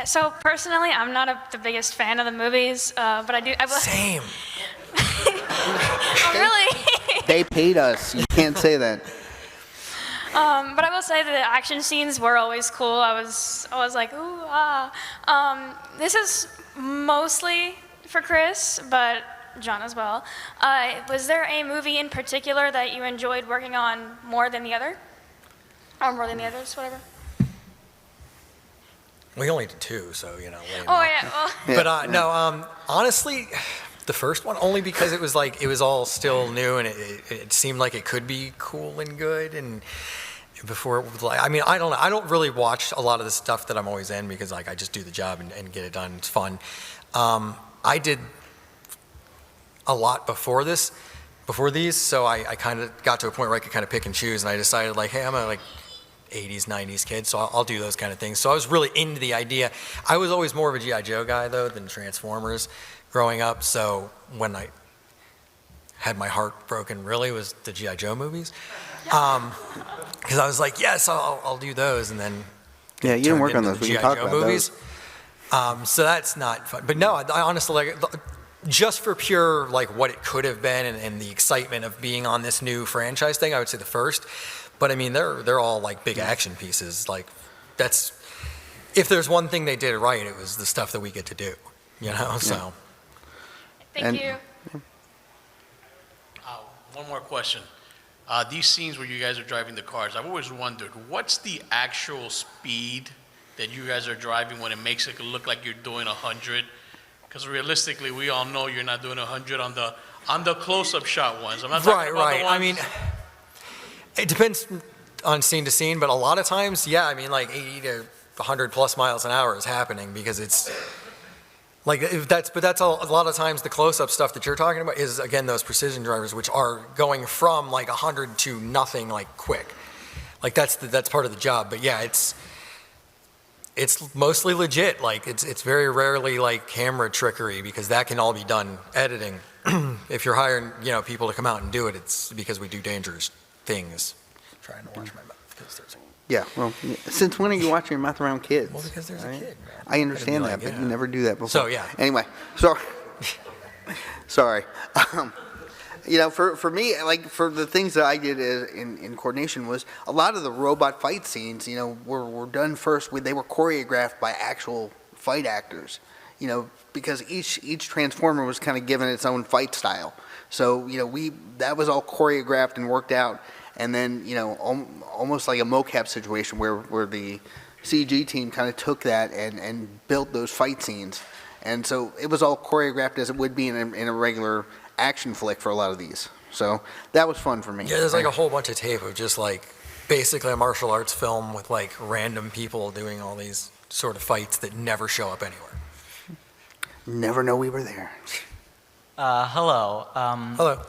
So personally, I'm not the biggest fan of the movies, but I will. Same. Oh, really? They paid us. You can't say that. But I will say that the action scenes were always cool. I was like, ooh, ah. This is mostly for Chris, but John as well. Was there a movie in particular that you enjoyed working on more than the other? Or more than the others, whatever? We only did 2, so, you know. Oh, yeah. Well. But no, honestly, the first one, only because it was like, it was all still new and it seemed like it could be cool and good. And before it was like, I mean, I don't know. I don't really watch a lot of the stuff that I'm always in because like I just do the job and get it done. It's fun. I did a lot before these, so I kind of got to a point where I could kind of pick and choose, and I decided like, hey, I'm a like 80s, 90s kid, so I'll do those kind of things. So I was really into the idea. I was always more of a G.I. Joe guy though than Transformers growing up, so when I had my heart broken really was the G.I. Joe movies. Because I was like, yes, I'll do those, and then yeah, you didn't work on those. We can talk about movies. So that's not fun. But no, I honestly, like, just for pure like what it could have been and the excitement of being on this new franchise thing, I would say the first. But I mean, they're all like big action pieces. Like that's, if there's one thing they did right, it was the stuff that we get to do. You know, so. Thank you. One more question. These scenes where you guys are driving the cars, I've always wondered, what's the actual speed that you guys are driving when it makes it look like you're doing 100? Because realistically, we all know you're not doing 100 on the close-up shot ones. I'm not talking about the ones. I mean, it depends on scene to scene, but a lot of times, yeah, I mean, like 80 to 100 plus miles an hour is happening because it's like that's a lot of times the close-up stuff that you're talking about is again those precision drivers, which are going from like 100 to nothing like quick. Like that's part of the job. But yeah, it's mostly legit. Like it's very rarely like camera trickery because that can all be done editing. If you're hiring, you know, people to come out and do it, it's because we do dangerous things. I'm trying to watch my mouth because there's a... Yeah, well, since when are you watching your mouth around kids? Well, because there's a kid. Man. I understand that, but you never do that before. So yeah. Anyway, sorry. You know, for me, like for the things that I did in coordination was a lot of the robot fight scenes. You know, were done first. They were choreographed by actual fight actors. You know, because each Transformer was kind of given its own fight style. So you know, that was all choreographed and worked out. And then, you know, almost like a mocap situation where the CG team kind of took that and built those fight scenes. And so it was all choreographed as it would be in a regular action flick for a lot of these. So that was fun for me. Yeah, there's like a whole bunch of tape of just like basically a martial arts film with like random people doing all these sort of fights that never show up anywhere. Never know we were there. Hello. Hello.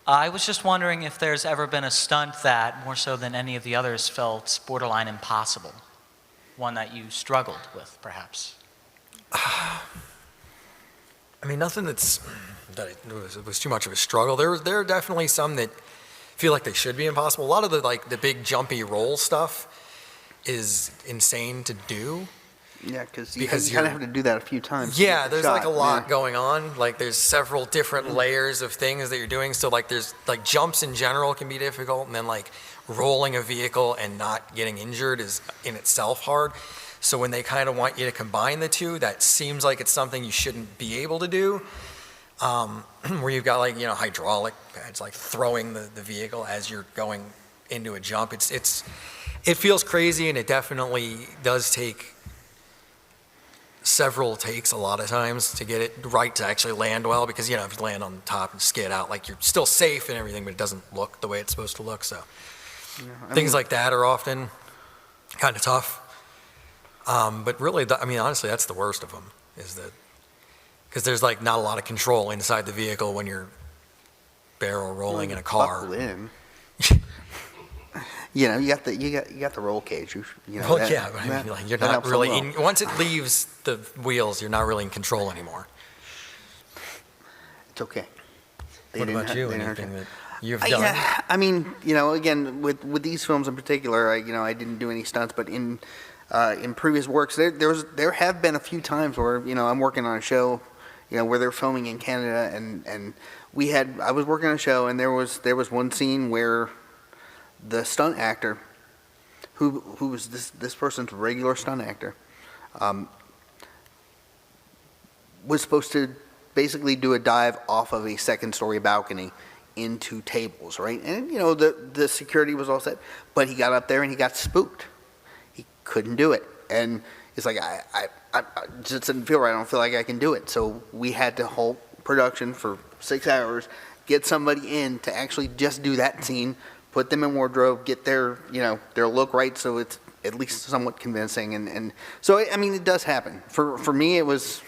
I was just wondering if there's ever been a stunt that, more so than any of the others, felt borderline impossible. One that you struggled with, perhaps. I mean, nothing that it was too much of a struggle. There are definitely some that feel like they should be impossible. A lot of the big jumpy roll stuff is insane to do. Yeah, because you kind of have to do that a few times. Yeah, there's like a lot going on. Like there's several different layers of things that you're doing. So like there's like jumps in general can be difficult, and then like rolling a vehicle and not getting injured is in itself hard. So when they kind of want you to combine the two, that seems like it's something you shouldn't be able to do. Where you've got like, you know, hydraulic pads, like throwing the vehicle as you're going into a jump. It feels crazy, and it definitely does take several takes a lot of times to get it right to actually land well, because you know if you land on the top and skid out, like you're still safe and everything, but it doesn't look the way it's supposed to look. So things like that are often kind of tough. But really, I mean, honestly, that's the worst of them, is that because there's like not a lot of control inside the vehicle when you're barrel rolling in a car. Buckle in. You know, you got the roll cage. You know, well, yeah, but I mean, like, you're not really in, once it leaves the wheels, you're not really in control anymore. It's okay. What about you? Anything that you've done? Yeah, I mean, you know, again with these films in particular, I didn't do any stunts, but in in previous works. There have been a few times where I'm working on a show, where they're filming in Canada, and I was working on a show, and there was one scene where the stunt actor, who was this person's regular stunt actor, was supposed to basically do a dive off of a second-story balcony into tables, right? And the security was all set, but he got up there and he got spooked. He couldn't do it, and it's like I just didn't feel right. I don't feel like I can do it. So we had to halt production for 6 hours, get somebody in to actually just do that scene, put them in wardrobe, get their look right, so it's at least somewhat convincing. And so I mean, it does happen. For me, it was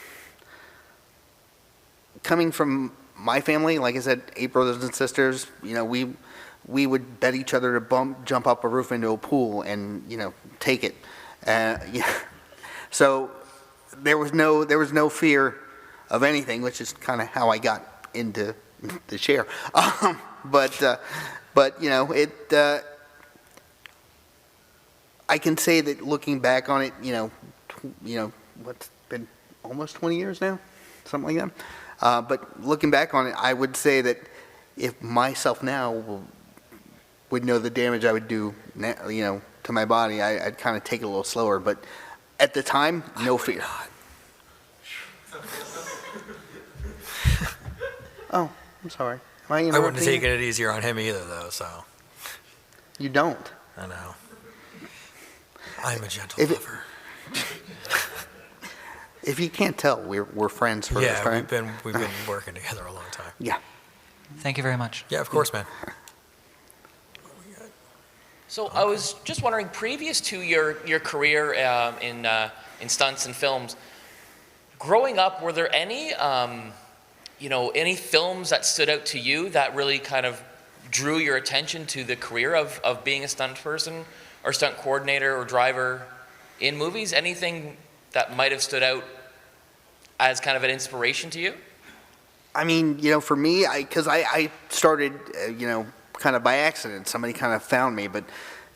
coming from my family. Like I said, 8 brothers and sisters. We would bet each other to jump up a roof into a pool and take it. So there was no fear of anything, which is kind of how I got into the chair. But I can say that looking back on it, what's been almost 20 years now, something like that. But looking back on it, I would say that if myself now would know the damage I would do, to my body, I'd kind of take it a little slower. But at the time, no fear. Oh, I'm sorry. Am I I wouldn't have interrupting you? taken it easier on him either, though. So You don't. I know. I'm a gentle If it- lover. If you can't tell, we're friends first, Yeah, right? we've been working together a long time. Yeah. Thank you very much. Yeah, of course, man. So I was just wondering, previous to your career in stunts and films, growing up, were there any any films that stood out to you that really kind of drew your attention to the career of being a stunt person or stunt coordinator or driver in movies? Anything that might have stood out as kind of an inspiration to you? I mean, for me, because I started, kind of by accident. Somebody kind of found me. But,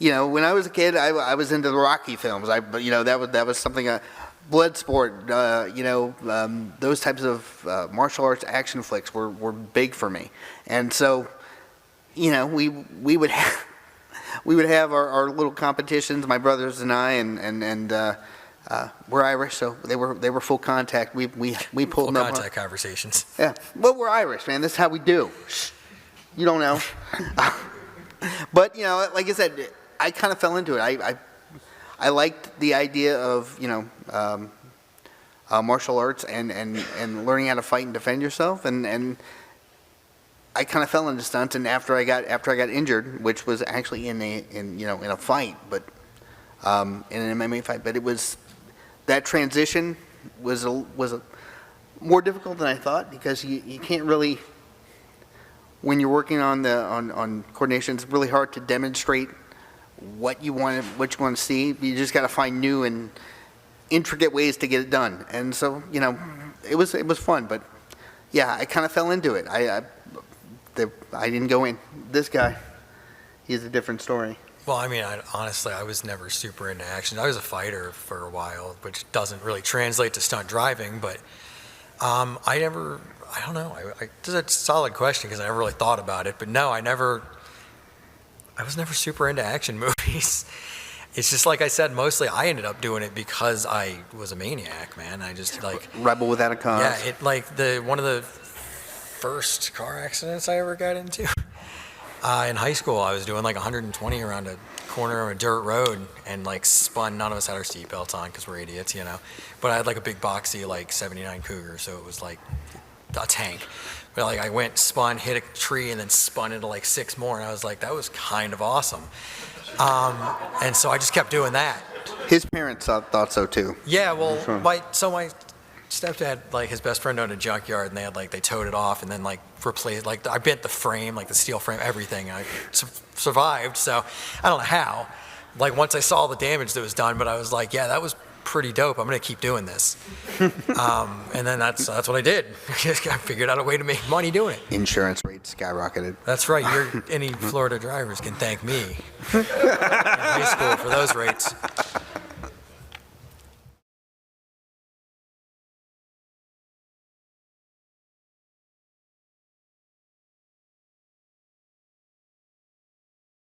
when I was a kid, I was into the Rocky films. But that was something, Bloodsport, those types of martial arts action flicks were big for me. And so, we would have our little competitions, my brothers and I, and we're Irish, so they were full contact. We pulled Full them up. contact conversations. Yeah. Well, we're Irish, man. This is how we do. Shh. You don't know. But, like I said, I kind of fell into it. I liked the idea of, martial arts and learning how to fight and defend yourself. And I kind of fell into stunts. And after I got injured, which was actually in a fight, but in an MMA fight, but it was that transition was a more difficult than I thought, because you can't really, when you're working on coordination, it's really hard to demonstrate what you want to see. You just got to find new and intricate ways to get it done. And so, it was fun, but yeah, I kind of fell into it. I didn't go in. This guy, he's a different story. Well, I mean, honestly, I was never super into action. I was a fighter for a while, which doesn't really translate to stunt driving, but I don't know. This is a solid question because I never really thought about it, but no, I was never super into action movies. It's just like I said, mostly I ended up doing it because I was a maniac, man. I just Rebel without a cause. Yeah, one of the first car accidents I ever got into. In high school, I was doing 120 around a corner of a dirt road and spun. None of us had our seatbelts on because we're idiots, But I had a big boxy 79 Cougar, so it was like a tank. But I went, spun, hit a tree, and then spun into 6 more, and I was like, that was kind of awesome. And so I just kept doing that. His parents thought so too. Yeah, well, my stepdad, his best friend owned a junkyard, and they towed it off and then replaced, I bent the frame, the steel frame, everything. I survived, so I don't know how. Once I saw the damage that was done, but I was like, yeah, that was pretty dope. I'm gonna keep doing this. And then that's what I did. I figured out a way to make money doing it. Insurance rates skyrocketed. That's right. Any Florida drivers can thank me in high school for those rates.